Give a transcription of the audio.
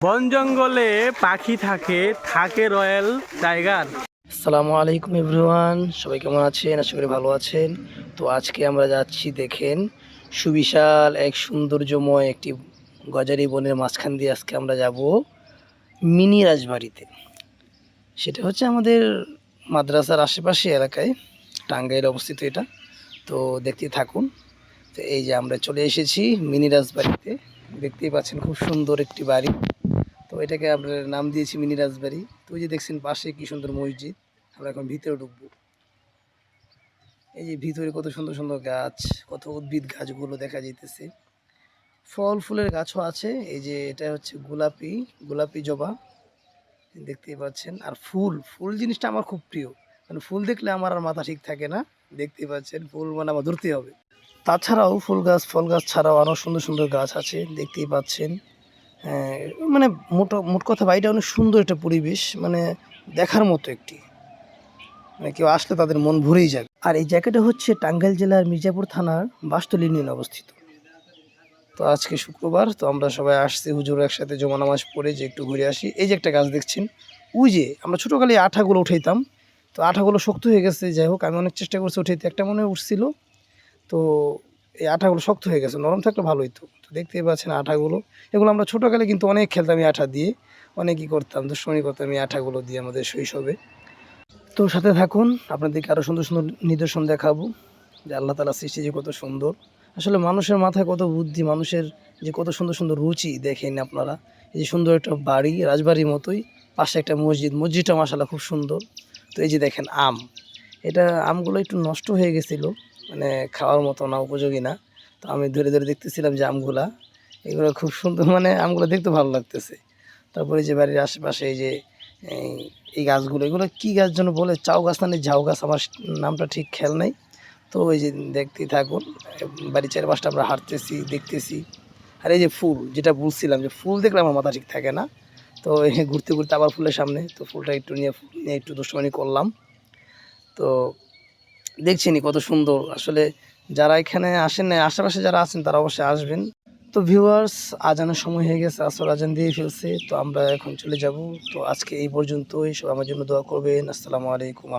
বন জঙ্গলে পাখি থাকে থাকে রয়্যাল টাইগার। আসসালামু আলাইকুম এভরিওয়ান, সবাই কেমন আছেন? আশা করি ভালো আছেন। তো আজকে আমরা যাচ্ছি, দেখেন, সুবিশাল এক সৌন্দর্যময় একটি গজারি বনের মাঝখান দিয়ে আজকে আমরা যাব মিনি রাজবাড়িতে। সেটা হচ্ছে আমাদের মাদ্রাসার আশেপাশে এলাকায়, টাঙ্গাইলে অবস্থিত এটা। তো দেখতেই থাকুন। তো এই যে আমরা চলে এসেছি মিনি রাজবাড়িতে। দেখতেই পাচ্ছেন খুব সুন্দর একটি বাড়ি। তো এটাকে আমরা নাম দিয়েছি মিনি রাজবাড়ি। তো ওই যে দেখছেন পাশে কি সুন্দর মসজিদ। আমরা এখন ভিতরে ঢুকবো। এই যে ভিতরে কত সুন্দর সুন্দর গাছ, কত উদ্ভিদ গাছগুলো দেখা যাইতেছে। ফল ফুলের গাছও আছে। এই যে এটা হচ্ছে গোলাপি গোলাপি জবা, দেখতেই পাচ্ছেন। আর ফুল ফুল জিনিসটা আমার খুব প্রিয়, মানে ফুল দেখলে আমার আর মাথা ঠিক থাকে না। দেখতেই পাচ্ছেন ফুল মানে আমার ধরতে হবে। তাছাড়াও ফুল গাছ ফল গাছ ছাড়াও আরও সুন্দর সুন্দর গাছ আছে, দেখতেই পাচ্ছেন। হ্যাঁ, মানে মোট কথা বাড়িটা অনেক সুন্দর একটা পরিবেশ, মানে দেখার মতো একটি, মানে কেউ আসলে তাদের মন ভরেই যাবে। আর এই জায়গাটা হচ্ছে টাঙ্গাইল জেলার মির্জাপুর থানার বাসতলী ইউনিয়নে অবস্থিত। তো আজকে শুক্রবার, তো আমরা সবাই আসছি হুজুর একসাথে জমা নামাজ পড়ে যে একটু ঘুরে আসি। এই যে একটা গাছ দেখছেন, ওই যে আমরা ছোটোকালে আঠাগুলো উঠাইতাম, তো আঠাগুলো শক্ত হয়ে গেছে। যাই হোক, আমি অনেক চেষ্টা করছি উঠাইতে, একটা মনে হয় উঠছিল। তো এই আঠাগুলো শক্ত হয়ে গেছে, নরম থাকলে ভালো হতো। তো দেখতেই পাচ্ছেন আঠাগুলো, এগুলো আমরা ছোটোকালে কিন্তু অনেক খেলতাম এই আঠা দিয়ে, অনেকই করতাম, দুষ্টুমি করতাম এই আঠাগুলো দিয়ে আমাদের শৈশবে। তো সাথে থাকুন, আপনাদেরকে আরও সুন্দর সুন্দর নিদর্শন দেখাবো যে আল্লাহ তাআলার সৃষ্টি যে কত সুন্দর। আসলে মানুষের মাথায় কত বুদ্ধি, মানুষের যে কত সুন্দর সুন্দর রুচি দেখেন আপনারা। এই যে সুন্দর একটা বাড়ি, রাজবাড়ির মতোই, পাশে একটা মসজিদ, মসজিদটা মাশাআল্লাহ খুব সুন্দর। তো এই যে দেখেন আম, এটা আমগুলো একটু নষ্ট হয়ে গেছিলো, মানে খাওয়ার মতো না, উপযোগী না। তো আমি ধরে ধরে দেখতেছিলাম যে আমগুলা, এগুলো খুব সুন্দর, মানে আমগুলো দেখতে ভালো লাগতেছে। তারপরে যে বাড়ির আশেপাশে এই যে এই এই গাছগুলো, এগুলো কী গাছ যেন বলে, চাও গাছ না ঝাউ গাছ, আমার নামটা ঠিক খেয়াল নেই। তো এই যে দেখতেই থাকুন, বাড়ির চারপাশটা আমরা হাঁটতেছি, দেখতেছি। আর এই যে ফুল, যেটা বলছিলাম যে ফুল দেখলে আমার মাথা ঠিক থাকে না। তো এই ঘুরতে ঘুরতে আবার ফুলের সামনে, তো ফুলটা একটু নিয়ে একটু দুষ্টুমি করলাম। তো দেখছেনই কত সুন্দর। আসলে যারা এখানে আসেন না, আশেপাশে যারা আছেন তারা অবশ্যই আসবেন। তো ভিউয়ার্স, আজানের সময় হয়ে গেছে, আসর আজান দিয়ে ফেলছে, তো আমরা এখন চলে যাব। তো আজকে এই পর্যন্তই, সবাই আমার জন্য দোয়া করবেন। আসসালামু আলাইকুম।